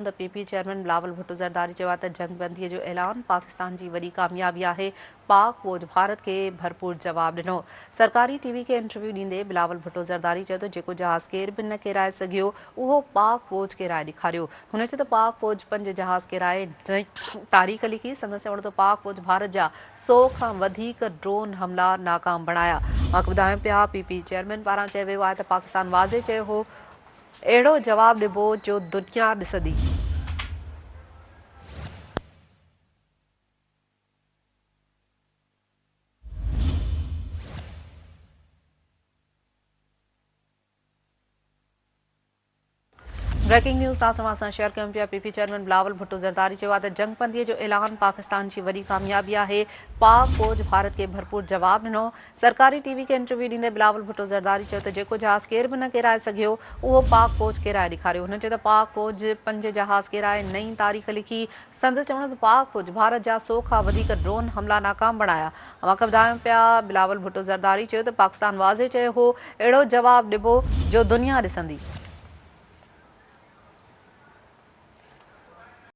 The PP chairman Bilawal Bhutto Zardari चयो आहे त जंगबंदीअ जो ऐलान पाकिस्तान जी वॾी कामयाबी आहे। पाक फ़ौज भारत खे भरपूर जवाब ॾिनो। सरकारी टीवी खे इंटरव्यू ॾींदे बिलावल भुट्टो ज़रदारी चयो त जेको जहाज़ केर बि न किराए सघियो उहो पाक फ़ौज किराए ॾेखारियो। हुन चयो त पाक फ़ौज 5 जहाज़ किराए तारीख़ लिखी। संदसि चवण त पाक फ़ौज भारत जा 100 खां वधीक ड्रोन हमला नाकाम बणाया। मां ॿुधायूं पिया पीपी चेयरमैन पारां चयो वियो आहे त पाकिस्तान वाज़े चयो हो अहिड़ो जवाब ॾिबो जो दुनिया ॾिसंदी। ब्रेकिंग न्यूज़ रासमां शेयर कयूं पिया। पीपी चेयरमैन बिलावल भुट्टो ज़रदारी चयो आहे त जंगबंदीअ जो ऐलान पाकिस्तान जी वॾी कामयाबी आहे। पाक फ़ौज भारत खे भरपूर जवाब ॾिनो। सरकारी टीवी खे इंटरव्यू ॾींदे बिलावल भुट्टो ज़रदारी चयो त जेको जहाज़ केर बि न किराए सघियो उहो पाक फ़ौज किराए ॾेखारियो। हुन चयो त पाक फ़ौज 5 जहाज़ किराए नई तारीख़ लिखी। संदसि चवण त पाक फ़ौज भारत जा 100 खां वधीक ड्रोन हमला नाकाम बणाया। मां ॿुधायूं पिया बिलावल भुट्टो ज़रदारी चयो त पाकिस्तान वाज़े चयो हो अहिड़ो जवाब ॾिबो जो दुनिया ॾिसंदी।